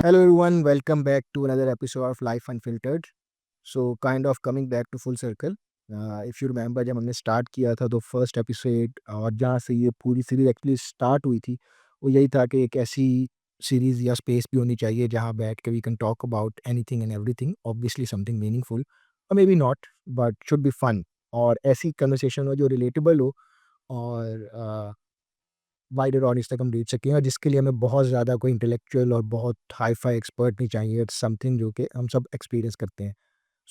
Hello everyone, welcome back to another episode of Life Unfiltered. So kind of coming back to full circle. If you remember जब हमने start किया था तो first episode और जहाँ से ये पूरी सीरीज एक्चुअली स्टार्ट हुई थी वो यही था कि एक ऐसी सीरीज या स्पेस भी होनी चाहिए जहाँ बैठ के we can talk about anything and everything obviously something meaningful और maybe not but should be fun और ऐसी कन्वर्सेशन हो जो रिलेटेबल हो और वाइडर ऑडियंस तक हम रीच सकें और जिसके लिए हमें बहुत ज़्यादा कोई इंटेलेक्चुअल और बहुत हाई-फाई एक्सपर्ट नहीं चाहिए। इट्स समथिंग जो कि हम सब एक्सपीरियंस करते हैं।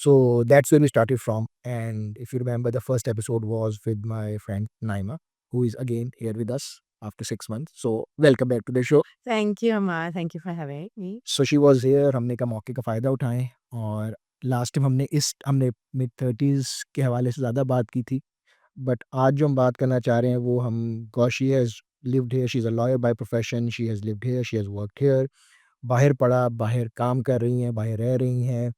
So that's where we started from. And if you remember, the first episode was with my friend Naima, who is again here with us after 6 months. So welcome back to the show. Thank you, Amar. Thank you for having me. So she was here. हमने कहा मौके का फ़ायदा उठाएं और last time हमने mid 30s के हवाले से ज़्यादा बात की थी बट आज जो हम बात करना चाह रहे हैं वो हम she has lived here she is a lawyer by profession she has lived here she has worked here बाहर पढ़ा बाहर काम कर रही हैं बाहर रह रही हैं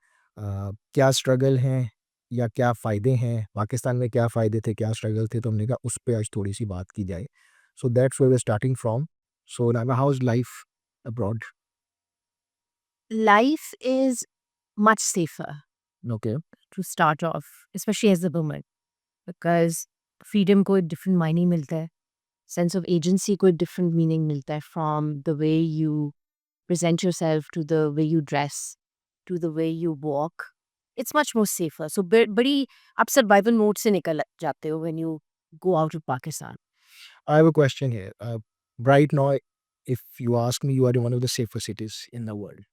क्या स्ट्रगल हैं या क्या फ़ायदे हैं पाकिस्तान में क्या फ़ायदे थे क्या स्ट्रगल थे तो हमने कहा उस पर आज थोड़ी सी बात की जाए so that's where we starting from so Naima how is life abroad Life is much safer okay to start off, especially as a woman, because freedom को एक different मायने मिलता है, sense of agency को एक different meaning मिलता है, from the way you present yourself to the way you dress to the way you walk. It's much more safer. So बड़ी आप survival mode से निकल जाते हो when you go out of Pakistan. I have a question here. Right now, if you ask me, you are in one of the safer cities in the world,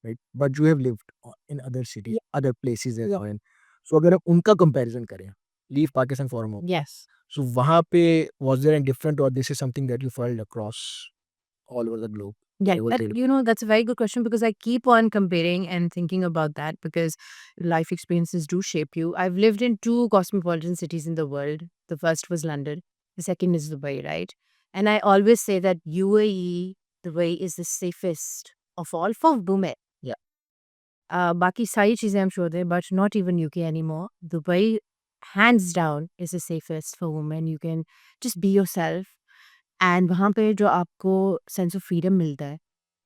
right? But you have lived in other cities, other places as well. So अगर हम उनका comparison करें, leave Pakistan for a moment. Yes. So वहाँ पे was there any different or this is something that you felt across all over the globe? Yeah, It was that, really- that's a very good question because I keep on comparing and thinking about that because life experiences do shape you. I've lived in two cosmopolitan cities in the world. The first was London, the second is Dubai, right? And I always say that UAE, Dubai is the safest of all for women. Yeah. बाकी सारी चीज़ें I'm sure there, but not even UK anymore. Dubai, hands down, is the safest for women. You can just be yourself. And वहाँ पे जो आपको sense of freedom मिलता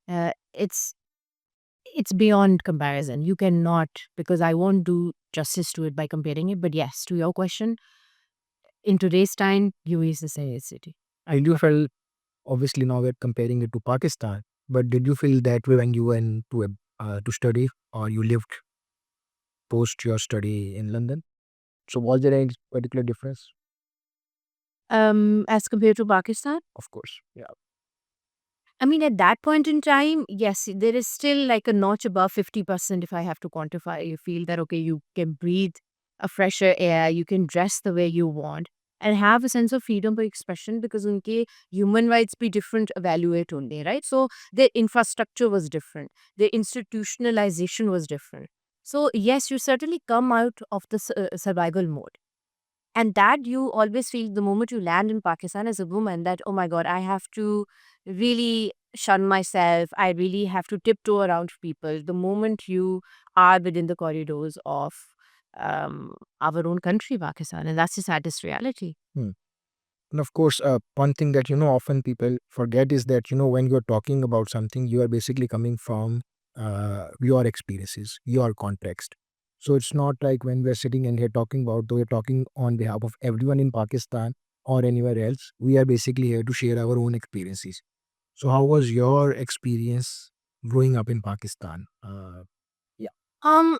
है, it's beyond comparison. You cannot, because I won't do justice to it by comparing it. But yes, to your question, in today's time, UAE is the safest city. I do feel obviously now we're comparing it to Pakistan, but did you feel that way when you went to study or you lived post your study in London? So was there any particular difference? As compared to Pakistan, Of course. Yeah. I mean, at that point in time, yes, there is still like a notch above 50% if I have to quantify. You feel that, okay, you can breathe a fresher air, you can dress the way you want, and have a sense of freedom of expression because unke human rights be different evaluate only, right? So their infrastructure was different, their institutionalization was different. So, yes, you certainly come out of the survival mode. And that you always feel the moment you land in Pakistan as a woman that, oh my God, I have to really shun myself. I really have to tiptoe around people. The moment you are within the corridors of our own country, Pakistan. And that's the saddest reality. Hmm. And of course, one thing that often people forget is that when you're talking about something, you are basically coming from your experiences, your context. So it's not like when we're sitting in here talking about, though we're talking on behalf of everyone in Pakistan or anywhere else, we are basically here to share our own experiences. So how was your experience growing up in Pakistan? Yeah. Um,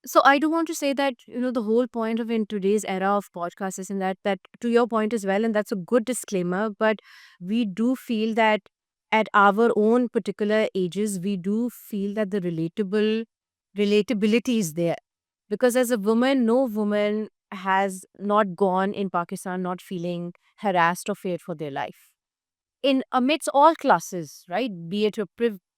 so I do want to say that, the whole point of in today's era of podcasts is in that to your point as well, and that's a good disclaimer, but we do feel that at our own particular ages, we do feel that the relatability is there. Because as a woman, no woman has not gone in Pakistan not feeling harassed or feared for their life. In amidst all classes, right? Be it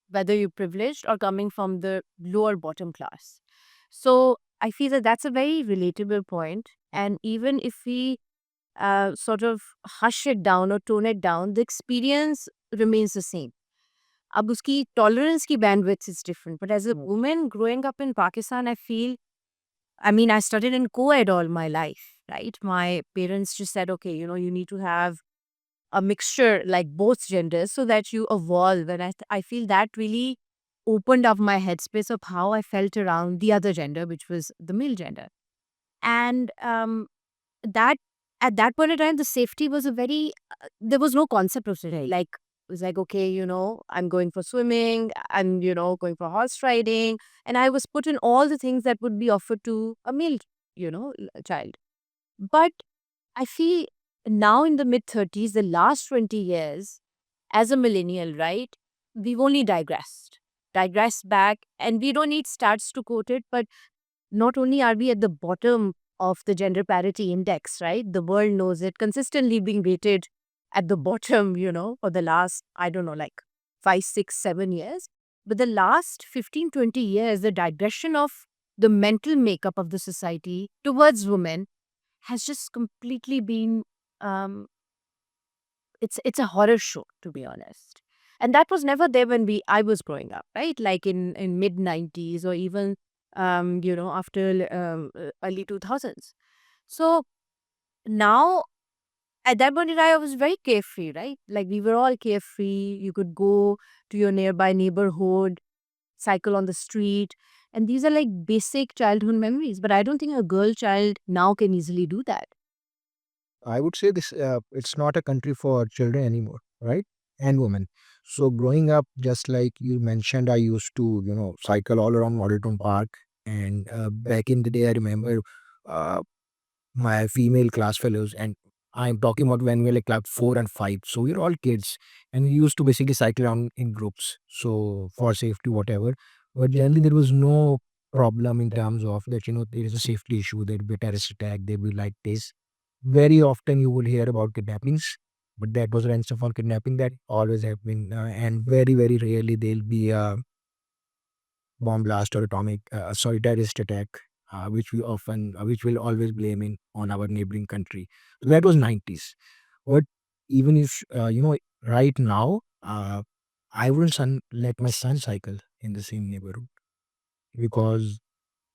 whether you're privileged or coming from the lower bottom class. So I feel that that's a very relatable point. And even if we sort of hush it down or tone it down, the experience remains the same. अब उसकी tolerance की bandwidth is different. But as a woman growing up in Pakistan, I mean, I studied in co-ed all my life, right? My parents just said, okay, you need to have a mixture like both genders so that you evolve. And I feel that really opened up my headspace of how I felt around the other gender, which was the male gender. And that at that point in time, the safety was a very there was no concept of safety. Like it was like, okay, I'm going for swimming, I'm going for horse riding, and I was put in all the things that would be offered to a male, child. But I feel now in the mid 30s, the last 20 years, as a millennial, right, we've only digressed back, and we don't need stats to quote it, but not only are we at the bottom of the gender parity index, right? The world knows it, consistently being rated at the bottom, for the last, I don't know, like 5, 6, 7 years. But the last 15, 20 years, the digression of the mental makeup of the society towards women has just completely been um it's a horror show, to be honest. And that was never there when we I was growing up, right? Like in mid 90s, or even after early 2000s. So now, at that point in time, I was very carefree, right? Like we were all carefree. You could go to your nearby neighborhood, cycle on the street, and these are like basic childhood memories. But I don't think a girl child now can easily do that. I would say this it's not a country for children anymore, right? And women. So growing up, just like you mentioned, I used to, cycle all around Modelton Park. And back in the day, I remember uh, my female class fellows, and I'm talking about when we were like class 4 and 5. So we were all kids, and we used to basically cycle around in groups. So for safety, whatever. But generally, there was no problem in terms of that, there is a safety issue, there'd be a terrorist attack, there'd be like this. Very often you will hear about kidnappings, but that was ransom for kidnapping that always happening, and very very rarely there'll be a bomb blast or terrorist attack, which will always blame in on our neighboring country. So that was 90s. But even if right now, I wouldn't let my son cycle in the same neighborhood because,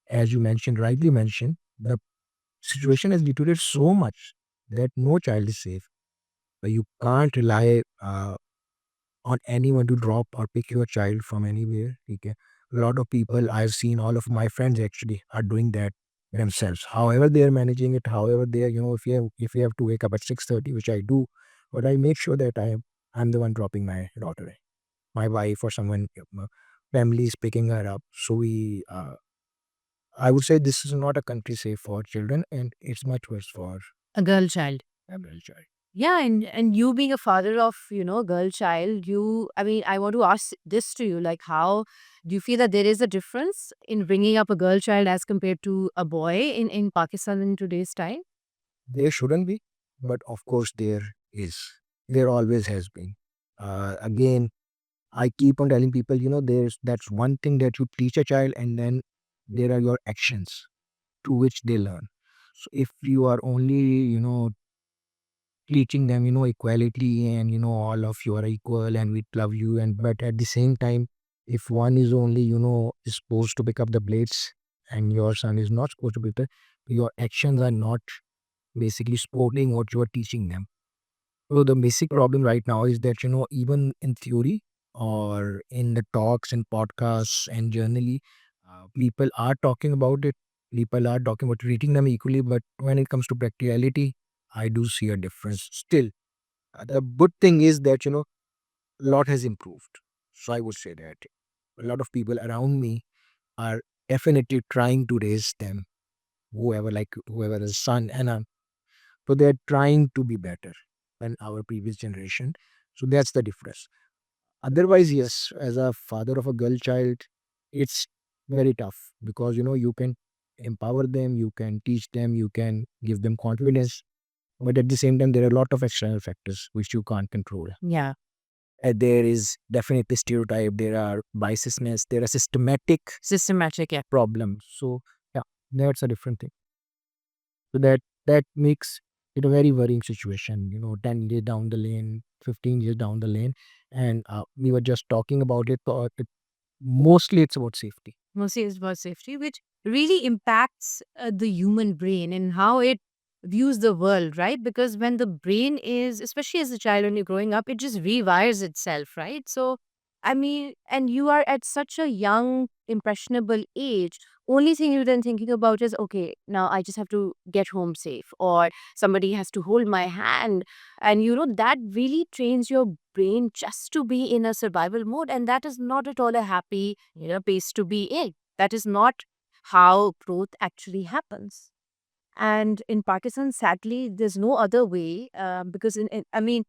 as you mentioned, rightly mentioned, the situation has deteriorated so much that no child is safe. You can't rely on anyone to drop or pick your child from anywhere. Okay? A lot of people I've seen, all of my friends actually are doing that themselves. However, they are managing it. However, they are, if you have to wake up at 6:30, which I do, but I make sure that I'm the one dropping my daughter, my wife, or someone. Family is picking her up. So I would say this is not a country safe for children, and it's much worse for A girl child. a girl child. Yeah, and you being a father of, a girl child, I mean, I want to ask this to you, like, how do you feel that there is a difference in bringing up a girl child as compared to a boy in Pakistan in today's time? There shouldn't be, but of course there is. There always has been. Again, I keep on telling people, that's one thing that you teach a child, and then there are your actions to which they learn. So if you are only, teaching them, equality, and all of you are equal and we love you, and but at the same time, if one is only, is supposed to pick up the blades and your son is not supposed to pick the, your actions are not basically supporting what you are teaching them. So the basic problem right now is that, even in theory or in the talks and podcasts and generally, people are talking about it. People are talking about treating them equally, but when it comes to practicality, I do see a difference. Still, the good thing is that, a lot has improved. So I would say that a lot of people around me are definitely trying to raise them, whoever is son, and so they're trying to be better than our previous generation. So that's the difference. Otherwise, yes, as a father of a girl child, it's very tough because you can empower them, you can teach them, you can give them confidence, but at the same time, there are a lot of external factors which you can't control. Yeah. There is definitely stereotype, there are biasness, there are systematic Systematic, yeah. problems. So yeah, that's a different thing. So that makes it a very worrying situation. 10 years down the lane, 15 years down the lane, and we were just talking about it. Mostly, it's about safety. Mostly it's about safety, which really impacts the human brain and how it views the world, right? Because when the brain is, especially as a child when you're growing up, it just rewires itself, right? So I mean, and you are at such a young, impressionable age. Only thing you're then thinking about is, okay, now I just have to get home safe, or somebody has to hold my hand. And that really trains your brain just to be in a survival mode. And that is not at all a happy, pace to be in. That is not how growth actually happens. And in Pakistan, sadly, there's no other way, because I mean,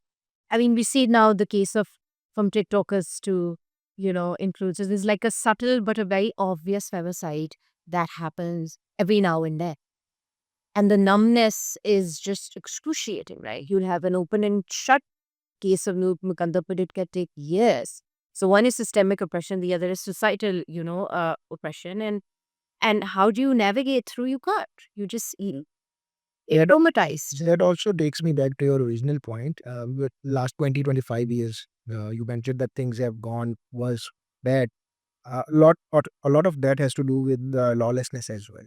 we see now the case of from TikTokers to, influencers. There's like a subtle but a very obvious femicide that happens every now and then. And the numbness is just excruciating, right? You'll have an open and shut case of Noor Mukandar, but it can take years. So one is systemic oppression, the other is societal, oppression. And how do you navigate through? You can't. You just That, traumatized. that also takes me back to your original point. With last 20-25 years, you mentioned that things have gone was bad. A lot of that has to do with the lawlessness as well,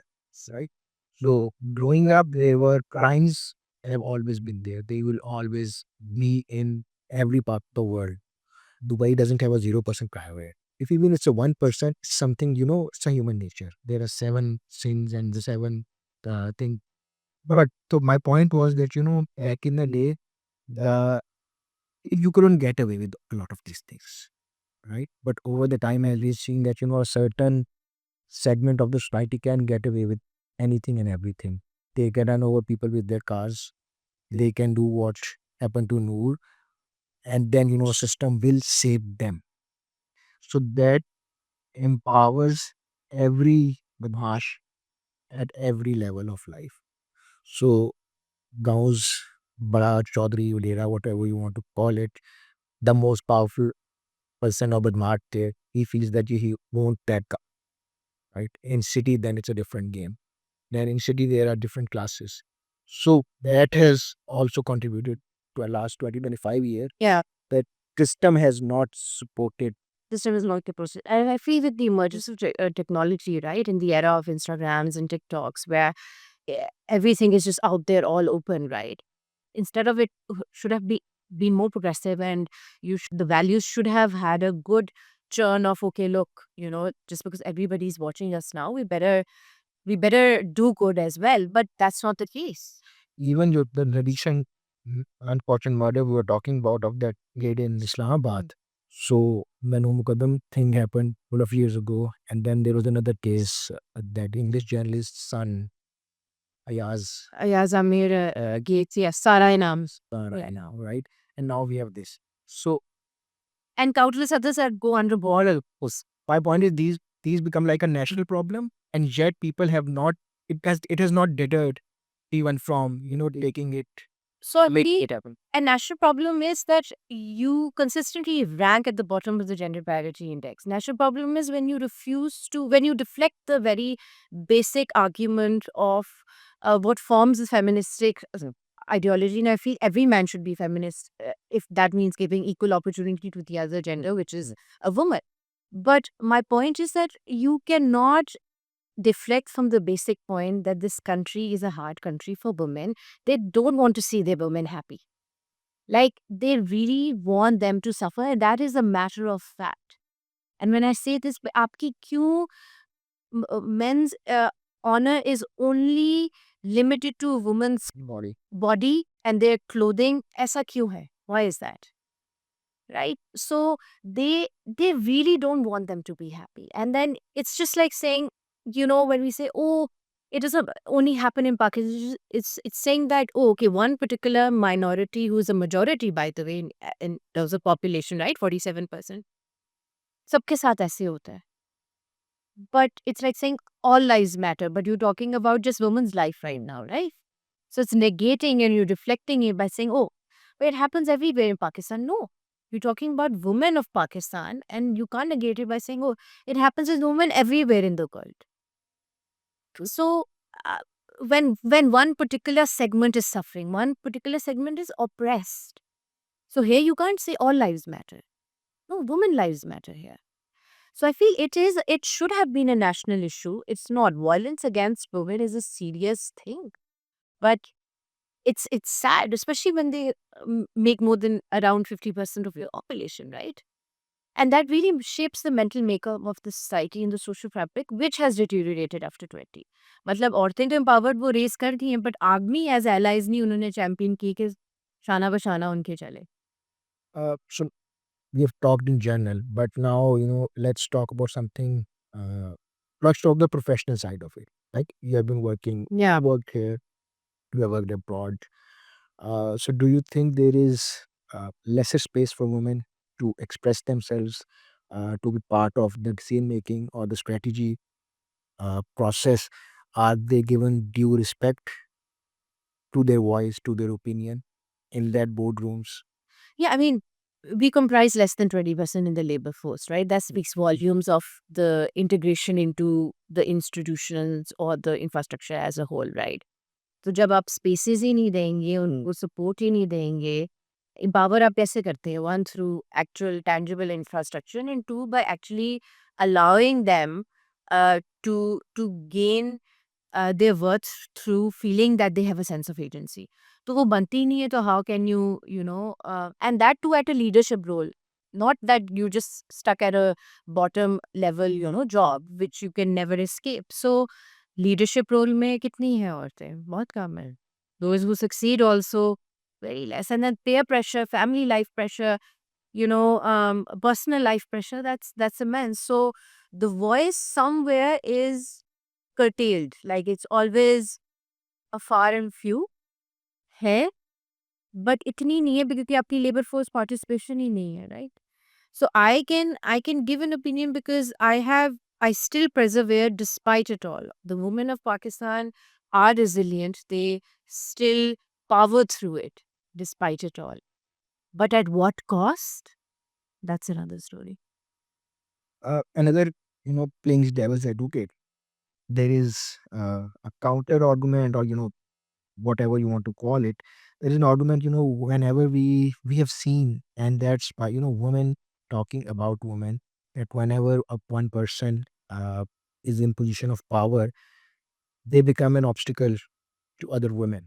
right? So growing up, there were crimes have always been there. They will always be in every part of the world. Dubai doesn't have a 0% crime rate. If even it's a 1%, something it's a human nature. There are seven sins and the seven thing. But so my point was that back in the day, uh, you couldn't get away with a lot of these things, right? But over the time, as we've seen that a certain segment of the society can get away with anything and everything. They can run over people with their cars. They can do what happened to Noor, and then a system will save them. So that empowers every badmash at every level of life. So Gaus, Bada, Chaudhary, Ulera, whatever you want to call it, the most powerful person or badmash there, he feels that he won't that guy, right? In city, then it's a different game. Then in city, there are different classes. So that has also contributed to a last 20-25 years Yeah. that system has not supported. System is not the process. And I feel with the emergence of technology, right, in the era of Instagrams and TikToks, where everything is just out there all open, right? Instead of it should have been more progressive, and the values should have had a good churn of, okay, look, just because everybody's watching us now, we better do good as well. But that's not the case. Even the recent unfortunate murder we were talking about of that lady in Islamabad. So when Mukaddam thing happened a couple of years ago, and then there was another case that English journalist's son Ayaz Ayaz Amir Gates, yes, Sara Inams. right now, right? And now we have this. So And countless others that go under all of us. My point is these become like a national problem, and yet people have not. It has not deterred even from taking it. So Making the it happen. a national problem is that you consistently rank at the bottom of the gender parity index. National problem is when you deflect the very basic argument of what forms a feministic ideology. And I feel every man should be feminist, if that means giving equal opportunity to the other gender, which is a woman. But my point is that you cannot deflect from the basic point that this country is a hard country for women. They don't want to see their women happy. Like, they really want them to suffer, and that is a matter of fact. And when I say this, aapki kyun men's honor is only limited to women's Body. body and their clothing, aisa kyun hai? Why is that? Right? So they really don't want them to be happy. And then it's just like saying, when we say, oh, it doesn't only happen in Pakistan, it's saying that, oh, okay, one particular minority who is a majority, by the way, in terms of population, right, 47%, सबके साथ ऐसे होता है. But it's like saying all lives matter, but you're talking about just women's life right now, right? So it's negating and you're deflecting it by saying, oh, but it happens everywhere in Pakistan. No. You're talking about women of Pakistan, and you can't negate it by saying, oh, it happens with women everywhere in the world. So uh, when one particular segment is suffering, one particular segment is oppressed. So here you can't say all lives matter. No, women lives matter here. So I feel it should have been a national issue. It's not. Violence against women is a serious thing. But it's sad, especially when they make more than around 50% of your population, right? And that really shapes the mental makeup of the society and the social fabric, which has deteriorated after 20. मतलब औरतें तो empowered वो race कर दी हैं, but army as allies नहीं उन्होंने champion की कि शाना बशाना उनके चले. So we have talked in general, but now, let's talk about something. Uh, let's talk the professional side of it. Like you have been working, Yeah. worked here, you have worked abroad. So do you think there is lesser space for women to express themselves, to be part of the decision making or the strategy process? Are they given due respect to their voice, to their opinion in that boardrooms? Yeah, I mean, we comprise less than 20% in the labor force, right? That speaks volumes of the integration into the institutions or the infrastructure as a whole, right? तो जब आप spaces ही नहीं देंगे, उनको support ही नहीं देंगे, empower आप कैसे करते हैं? One through actual tangible infrastructure and two by actually allowing them to gain their worth through feeling that they have a sense of agency. तो वो बनती ही नहीं है तो how can you and that too at a leadership role. Not that you just stuck at a bottom level job which you can never escape. So leadership role में कितनी है औरतें? बहुत कम है. Those who succeed also very less. And then peer pressure, family life pressure, personal life pressure, that's immense. So the voice somewhere is curtailed. Like it's always a far and few है, but इतनी नहीं है क्योंकि आपकी labor force participation ही नहीं है, right? So I can give an opinion because I still persevere despite it all. The women of Pakistan are resilient. They still power through it despite it all. But at what cost? That's another story. Another, playing devil's advocate, there is a counter argument, or whatever you want to call it. There is an argument, whenever we have seen, and that's by women talking about women, that whenever one person is in position of power, they become an obstacle to other women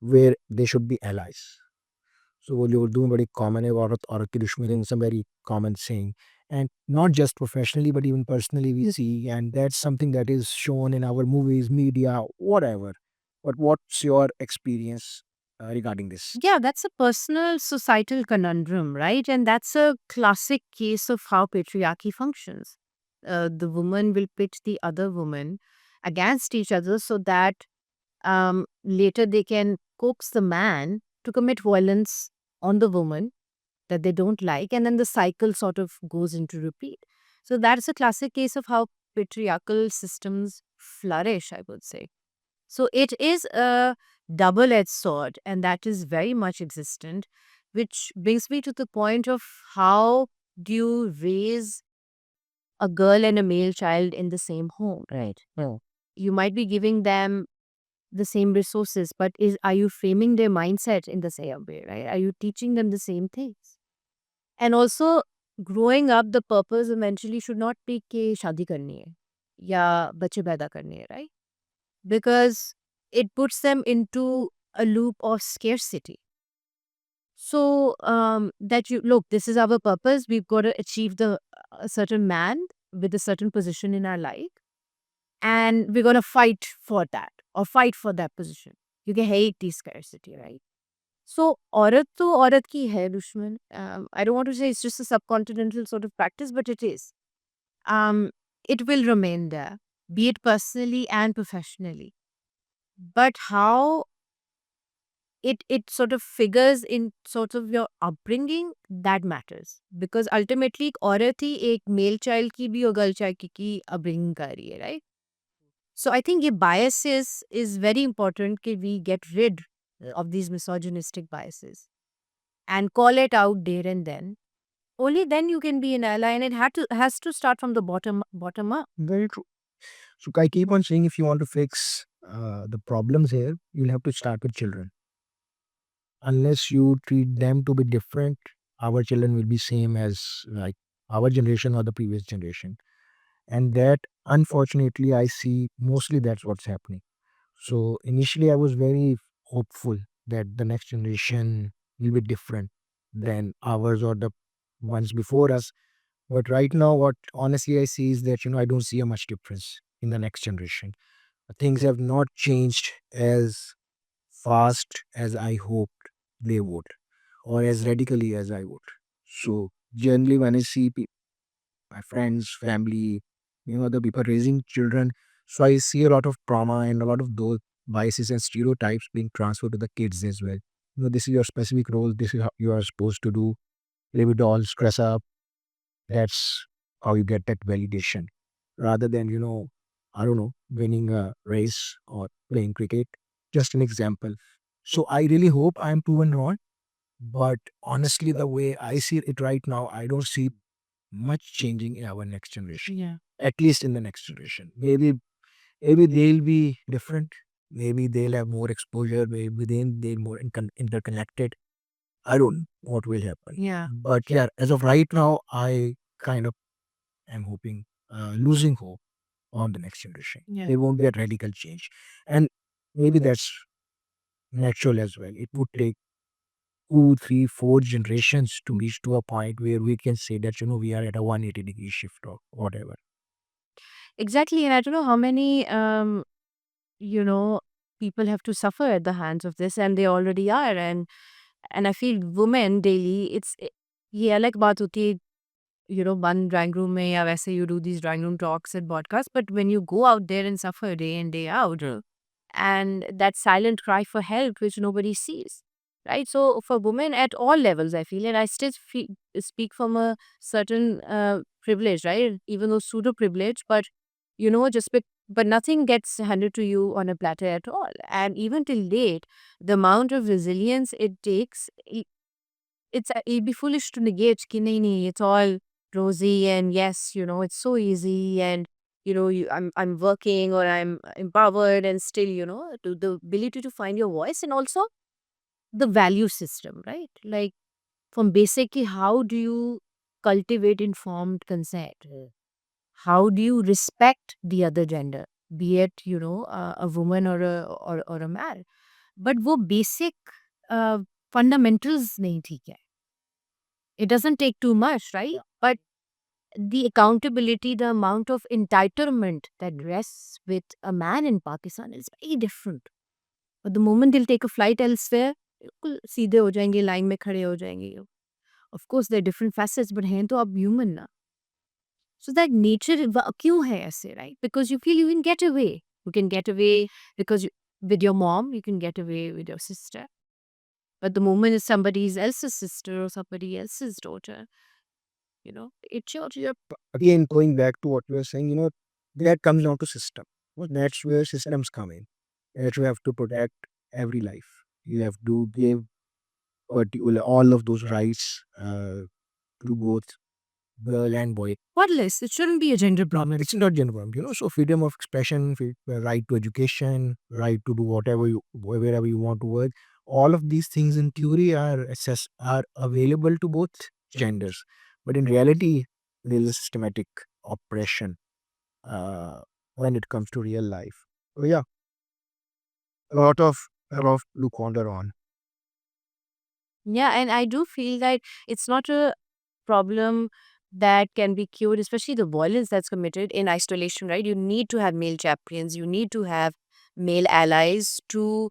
where they should be allies. So वो जो उर्दू में बड़ी common है, औरत औरत की दुश्मनी, it's a very common saying. And not just professionally, but even personally, we see, and that's something that is shown in our movies, media, whatever. But what's your experience regarding this? Yeah, that's a personal societal conundrum, right? And that's a classic case of how patriarchy functions. The woman will pit the other woman against each other so that later they can coax the man to commit violence on the woman that they don't like, and then the cycle sort of goes into repeat. So that's a classic case of how patriarchal systems flourish, I would say. So it is a double edged sword, and that is very much existent, which brings me to the point of how do you raise a girl and a male child in the same home? Right. Well, You might be giving them the same resources, but are you framing their mindset in the same way, right? Are you teaching them the same things? And also, growing up, the purpose eventually should not be कि शादी करनी है या बच्चे पैदा करने हैं, right? Because it puts them into a loop of scarcity. So that you look, this is our purpose. We've got to achieve a certain man with a certain position in our life, and we're gonna fight for that or fight for that position. You can hate the scarcity, right? So औरत तो औरत की है दुश्मन. I don't want to say it's just a subcontinental sort of practice, but it is. It will remain there, be it personally and professionally. But how it sort of figures in sort of your upbringing, that matters. Because ultimately एक औरत ही एक male child की भी और girl child की upbringing कर रही है, right? So I think ये biases is very important कि we get rid of these misogynistic biases and call it out there and then. Only then you can be an ally, and it has to start from the bottom up. very true. So I keep on saying, if you want to fix the problems here, you'll have to start with children. Unless you treat them to be different, our children will be same as like our generation or the previous generation. And that, unfortunately, I see mostly that's what's happening. So initially, I was very hopeful that the next generation will be different than ours or the ones before us. But right now, what honestly I see is that, I don't see a much difference in the next generation. Things have not changed as fast as I hoped they would, or as radically as I would. So generally, when I see my friends, family, other people raising children, so I see a lot of trauma and a lot of those biases and stereotypes being transferred to the kids as well. This is your specific role. This is how you are supposed to do. Live it all, stress up. That's how you get that validation, rather than I don't know, winning a race or playing cricket. Just an example. So I really hope I'm proven wrong. But honestly, the way I see it right now, I don't see much changing in our next generation. Yeah. At least in the next generation. Maybe they'll be different. Maybe they'll have more exposure. Maybe they're more interconnected. I don't know what will happen. Yeah. But yeah, as of right now, I kind of am hoping, losing hope on the next generation. Yeah. There won't be a radical change. And maybe that's natural as well. It would take 2, 3, 4 generations to reach to a point where we can say that, we are at a 180-degree shift or whatever. Exactly. And I don't know how many you know, people have to suffer at the hands of this, and they already are. And I feel women daily, ये अलग बात होती है, one drawing room में या वैसे you do these drawing room talks and podcasts, but when you go out there and suffer day in, day out, and that silent cry for help which nobody sees, right? So for women at all levels, I feel, and I still speak from a certain privilege, right? Even though pseudo privilege, but but nothing gets handed to you on a platter at all. And even till date, the amount of resilience it takes, it'd be foolish to negate ki nahi, nahi, it's all rosy and yes, it's so easy and I'm working or I'm empowered and still, to the ability to find your voice and also the value system, right? Like from basic ki how do you cultivate informed consent? How do you respect the other gender? Be it, a woman or a man. But वो basic fundamentals नहीं ठीक है. It doesn't take too much, right? But the accountability, the amount of entitlement that rests with a man in Pakistan is very different. But the moment they'll take a flight elsewhere, बिल्कुल सीधे हो जाएंगे, line में खड़े हो जाएंगे. Of course, there are different facets, but हैं तो आप human ना. So that nature क्यों है ऐसे, right? Because you feel you can get away. You can get away because with your mom, you can get away with your sister. But the moment it's somebody else's sister or somebody else's daughter, it's your Yep. Again, going back to what we were saying, that comes down to system. Well, that's where systems come in. That you have to protect every life. You have to give all of those rights to both girl and boy. what list? It shouldn't be a gender problem. It's not gender problem, so freedom of expression, right to education, right to do wherever you want to work. All of these things in theory are available to both genders, but in reality, there is a systematic oppression when it comes to real life. So yeah, a lot of to ponder on. Yeah, and I do feel that it's not a problem that can be cured, especially the violence that's committed in isolation, right? You need to have male champions, you need to have male allies to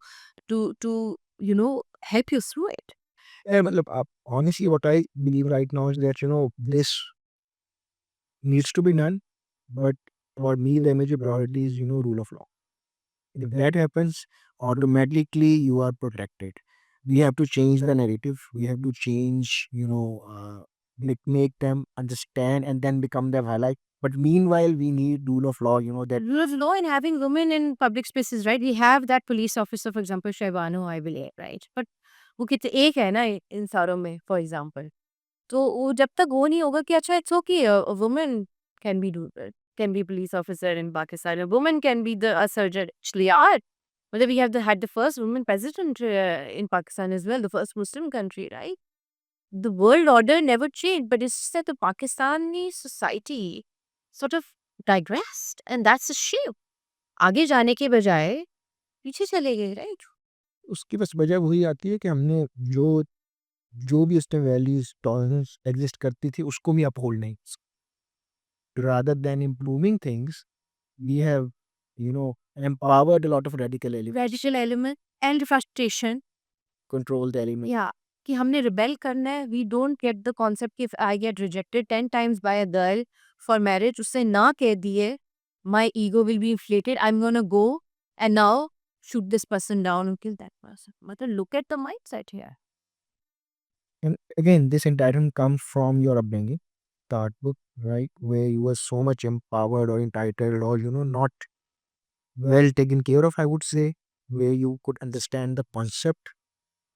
help you through it. Yeah, matlab, honestly, what I believe right now is that this needs to be done, but for me, the major priority is rule of law. If that happens, automatically you are protected. We have to change the narrative. We have to change, make them understand and then become their ally. But meanwhile, we need rule of law. That Rule of law and having women in public spaces, right? We have that police officer, for example, Shehbanu, I believe, right? But वो कितने एक है ना इन सारों में, for example. तो वो जब तक वो नहीं होगा कि अच्छा it's okay, a woman can be can be police officer in Pakistan, a woman can be a surgeon. Actually, are. Well, we had the first woman president in Pakistan as well, the first Muslim country, right? The world order never changed, but it's just that the Pakistani society sort of digressed, and that's a shame. आगे जाने के बजाय पीछे चले गए, right? उसकी बस वजह वही आती है कि हमने जो जो भी उसमें वैल्यूज टॉलरेंस एग्जिस्ट करती थी उसको भी अपहोल्ड नहीं rather than improving things, we have, empowered a lot of radical elements, Radical element and frustration. controlled elements. Yeah, कि हमने rebel करना है. We don't get the concept कि if I get rejected 10 times by a girl for marriage, उससे ना कह दिए, my ego will be inflated. I'm gonna go and now shoot this person down and kill that person. मतलब look at the mindset here. And again, this entitlement comes from your upbringing, start book, right? Where you were so much empowered or entitled or, not well taken care of, I would say, where you could understand the concept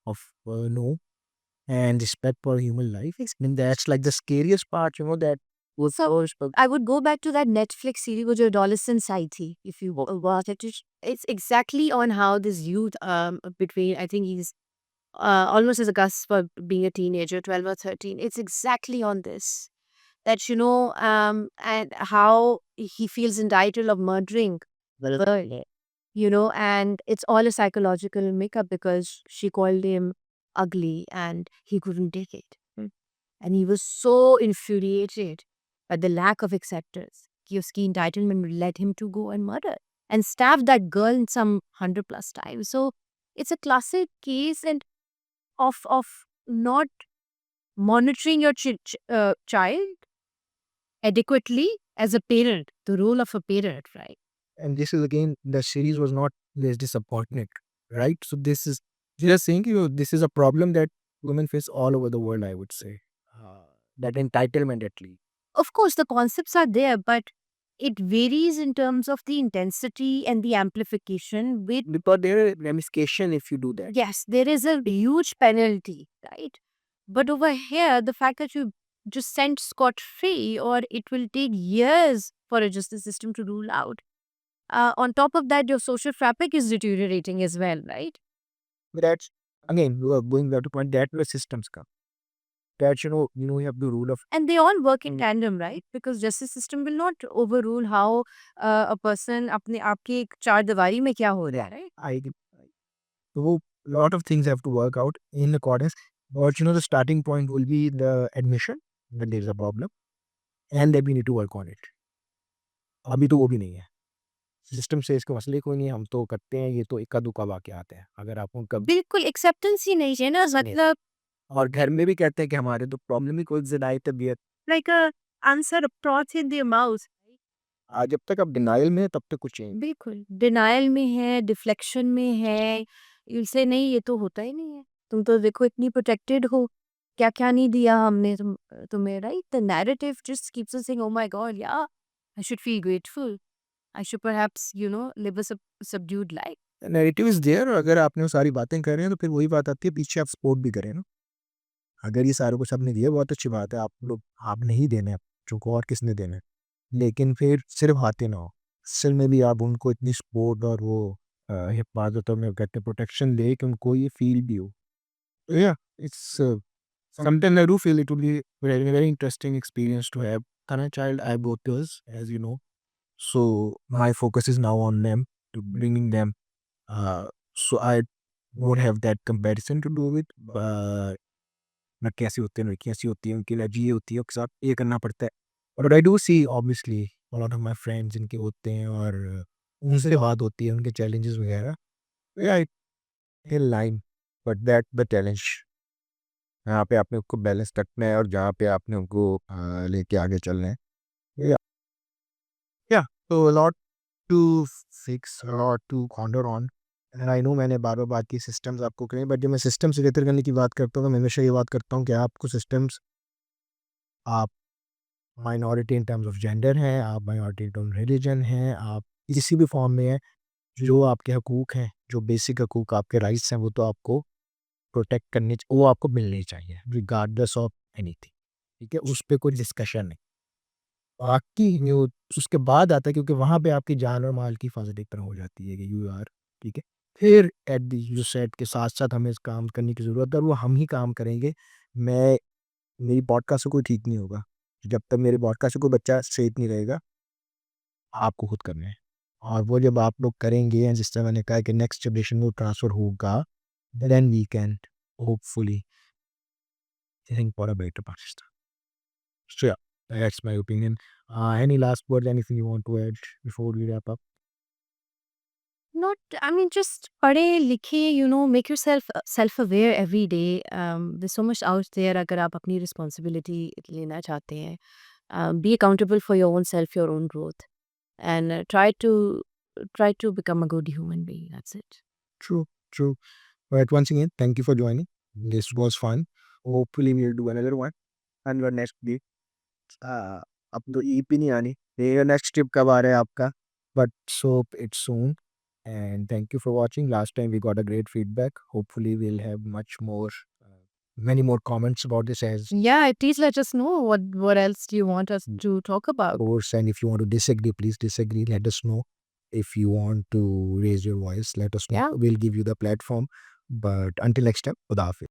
of no and respect for human life. And that's like the scariest part, that was So I would go back to that Netflix series with your adolescent side थी, if you watch it. It's exactly on how this youth between, I think he's almost as a cusp for being a teenager, 12 or 13. It's exactly on this. That, and how he feels entitled of murdering the girl, and it's all a psychological makeup because she called him ugly and he couldn't take it. And he was so infuriated by the lack of acceptance. कि उसकी entitlement led him to go and murder and stab that girl some 100 plus times. So it's a classic case and of not monitoring your child adequately as a parent, the role of a parent, right? and this is again, the series was not less disappointed, right? So this is just saying, this is a problem that women face all over the world, I would say. That entitlement, at least. Of course, the concepts are there, but it varies in terms of the intensity and the amplification. Because there is ramification if you do that. Yes, there is a huge penalty, right? But over here, the fact that you just sent scot free, or it will take years for a justice system to rule out. On top of that, your social fabric is deteriorating as well, right? But that's again, we are going back to point that where systems come. That you have the rule of And they all work in tandem, right? Because justice system will not overrule how a person अपने आपके एक चार दीवारी में क्या हो रहा है, right? I. So a lot of things have to work out in accordance. But the starting point will be the admission that there is a problem, and that we need to work on it. अभी तो वो भी नहीं है. System से इसके मसले कोई नहीं है, हम तो करते हैं, ये तो इक्का दुक्का वाक़ आते हैं। अगर आप उनका बिल्कुल एक्सेप्टेंस ही नहीं है ना, मतलब और घर में भी कहते हैं कि हमारे तो प्रॉब्लम ही कोई ज़िनाई तबीयत। like a answer approach in their mouth. जब तक आप डिनायल में है तब तक कुछ चेंज बिल्कुल डिनायल में है, डिफ्लेक्शन में है, इनसे नहीं ये तो होता ही नहीं है। तुम तो देखो इतनी प्रोटेक्टेड हो, क्या-क्या नहीं दिया हमने तुम्हें, right? The narrative just keeps us saying, "oh my god, yeah I should feel grateful. I should perhaps, live a subdued life." Narrative is there और अगर आपने वो सारी बातें कर रहे हैं तो फिर वही बात आती है पीछे आप सपोर्ट भी करें ना। अगर ये सारा कुछ आपने दिया बहुत अच्छी बात है, आप नहीं देना है बच्चों को और किसने देना है। लेकिन फिर सिर्फ़ हाथे ना हो, असल में भी आप उनको इतनी सपोर्ट और वो हिफ़ाज़त में कहते हैं प्रोटेक्शन दें कि उनको ये फ़ील भी हो। Yeah, it's sometimes I do feel it would be very interesting experience to have. Tana child, I have both girls, as you know. So my focus is now on them, to bringing them. So I won't have that comparison to do with. ना कैसी होती है लड़कियाँ ऐसी होती हैं उनकी allergy ये होती है उसके साथ ये करना पड़ता है but I do see obviously lot of my friends इनके होते हैं और उनसे बात होती है उनके चैलेंजेस वगैरह या in line but that the challenge यहाँ पे आपने उसको बैलेंस रखना है और जहाँ पे आपने उनको लेके आगे चलना है या या तो lot to fix lot to condor on and I know मैंने बार बार बात की सिस्टम्स आपको करें बट जब मैं सिस्टम से बेहतर करने की बात करता हूँ तो मैं हमेशा ये बात करता हूँ कि आपको सिस्टम्स आप minority in terms of gender हैं आप माइनॉरिटी इन टर्म्स रिलीजन हैं आप किसी भी फॉर्म में हैं जो आपके हकूक़ हैं जो बेसिक हकूक़ आपके राइट्स हैं वो तो आपको प्रोटेक्ट करने वो आपको मिलनी चाहिए रिगार्डलेस ऑफ एनीथिंग ठीक है उस पर कोई डिस्कशन नहीं बाकी जो उसके बाद आता है क्योंकि वहाँ पे आपकी जान और माल की हिफाजत एक तरह हो जाती है कि यू आर ठीक है फिर एट दी जो सेट के साथ साथ हमें इस काम करने की ज़रूरत है और वो हम ही काम करेंगे मैं मेरी पॉडकास्ट से कोई ठीक नहीं होगा जब तक मेरे पॉडकास्ट से कोई बच्चा सेफ नहीं रहेगा आपको खुद करना है और वो जब आप लोग करेंगे या जिस तरह मैंने कहा कि नेक्स्ट जनरेशन में ट्रांसफ़र होगा then we can hopefully think for a better Pakistan. So yeah, That's my opinion. Any last words, anything you want to add before we wrap up? Not, I mean, just पढ़े लिखे, make yourself self-aware every day. There's so much out there अगर आप अपनी responsibility लेना चाहते हैं. Be accountable for your own self, your own growth, and try to become a good human being. That's it. True, true. But once again, thank you for joining. This was fun. Hopefully, we'll do another one. And your next day. अब तो ईप ही नहीं आनी. ये next trip कब आ रहा है आपका? But so it's soon. And thank you for watching. Last time we got a great feedback. Hopefully, we'll have much more, many more comments about this as Yeah, please let us know what else do you want us to talk about. course. And if you want to disagree, please disagree. Let us know. If you want to raise your voice, let us know. Yeah. We'll give you the platform. But until next time, Khuda Hafiz.